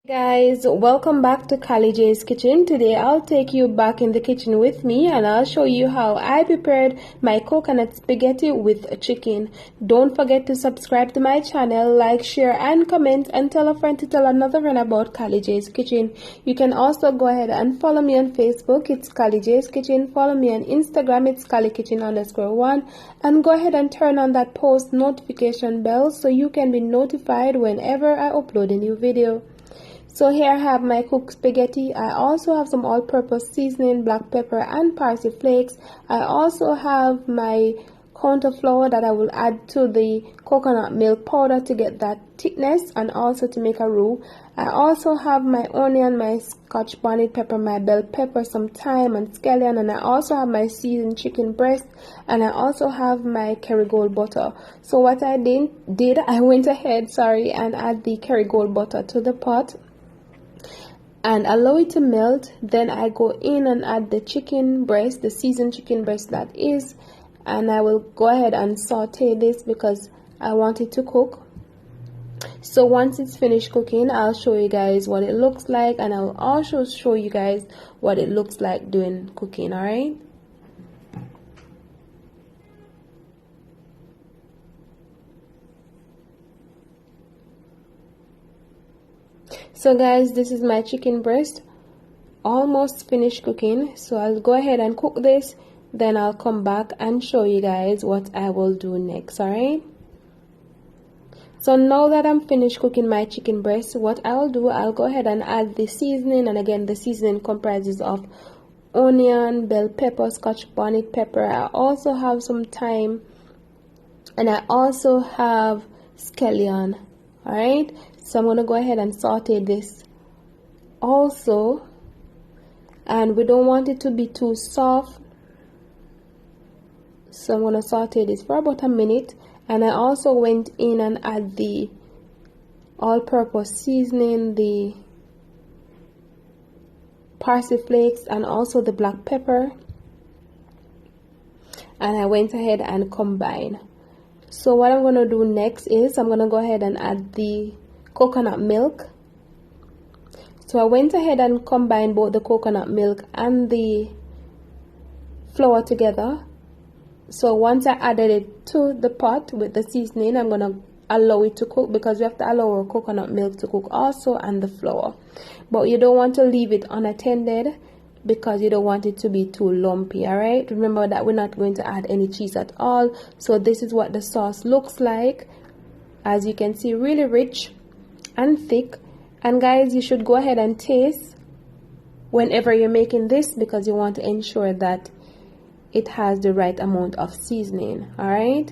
Guys, welcome back to Callie J's Kitchen. Today I'll take you back in the kitchen with me and I'll show you how I prepared my coconut spaghetti with chicken. Don't forget to subscribe to my channel, like, share and comment, and tell a friend to tell another friend about Callie J's Kitchen. You can also go ahead and follow me on Facebook, it's Callie J's Kitchen. Follow me on Instagram, it's CallieKitchen_1, and go ahead and turn on that post notification bell so you can be notified whenever I upload a new video. So here I have my cooked spaghetti. I also have some all-purpose seasoning, black pepper and parsley flakes. I also have my counter flour that I will add to the coconut milk powder to get that thickness and also to make a roux. I also have my onion, my scotch bonnet pepper, my bell pepper, some thyme and scallion, and I also have my seasoned chicken breast, and I also have my Kerrygold butter. So what I did I went ahead and add the Kerrygold butter to the pot and allow it to melt. Then I go in and add the chicken breast, the seasoned chicken breast that is, and I will go ahead and saute this because I want it to cook. So once it's finished cooking, I'll show you guys what it looks like, and I will also show you guys what it looks like during cooking. All right. So guys, this is my chicken breast, almost finished cooking. So I'll go ahead and cook this, then I'll come back and show you guys what I will do next. All right. So now that I'm finished cooking my chicken breast, what I'll do, I'll go ahead and add the seasoning. And again, the seasoning comprises of onion, bell pepper, scotch bonnet pepper. I also have some thyme, and I also have scallion. All right. So I'm going to go ahead and saute this also, and we don't want it to be too soft, so I'm going to saute this for about a minute. And I also went in and add the all-purpose seasoning, the parsley flakes and also the black pepper, and I went ahead and combined. So what I'm going to do next is I'm going to go ahead and add the coconut milk. So I went ahead and combined both the coconut milk and the flour together. So once I added it to the pot with the seasoning, I'm going to allow it to cook because we have to allow our coconut milk to cook also and the flour. But you don't want to leave it unattended because you don't want it to be too lumpy. All right, remember that we're not going to add any cheese at all. So this is what the sauce looks like. As you can see, really rich and thick. And guys, you should go ahead and taste whenever you're making this because you want to ensure that it has the right amount of seasoning. All right,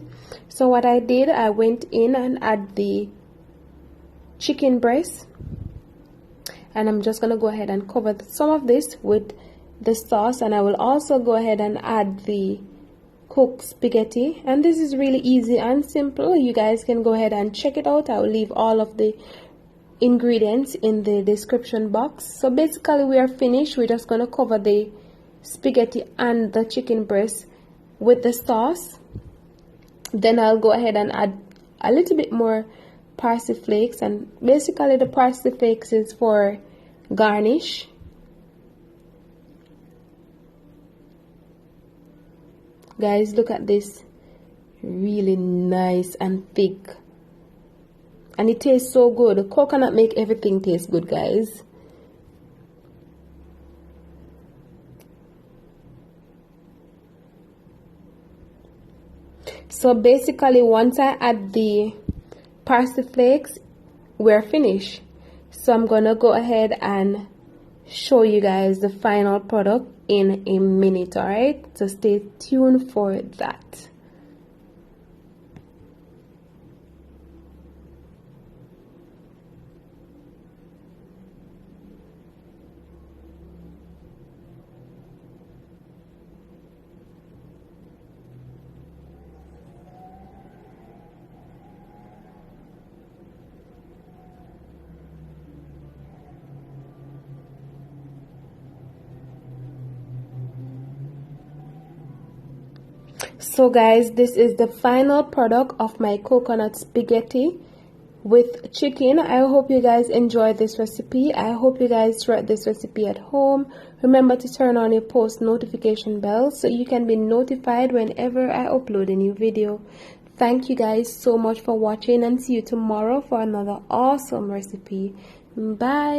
so what I did, I went in and add the chicken breast, and I'm just gonna go ahead and cover some of this with the sauce, and I will also go ahead and add the cooked spaghetti. And this is really easy and simple. You guys can go ahead and check it out. I will leave all of the ingredients in the description box. So basically we are finished. We're just going to cover the spaghetti and the chicken breast with the sauce. Then I'll go ahead and add a little bit more parsley flakes, and basically the parsley flakes is for garnish. Guys, look at this, really nice and thick, and it tastes so good. The coconut make everything taste good, guys. So basically once I add the parsley flakes, we're finished. So I'm gonna go ahead and show you guys the final product in a minute. All right, so stay tuned for that. So guys, this is the final product of my coconut spaghetti with chicken. I hope you guys enjoyed this recipe. I hope you guys try this recipe at home. Remember to turn on your post notification bell so you can be notified whenever I upload a new video. Thank you guys so much for watching, and see you tomorrow for another awesome recipe. Bye.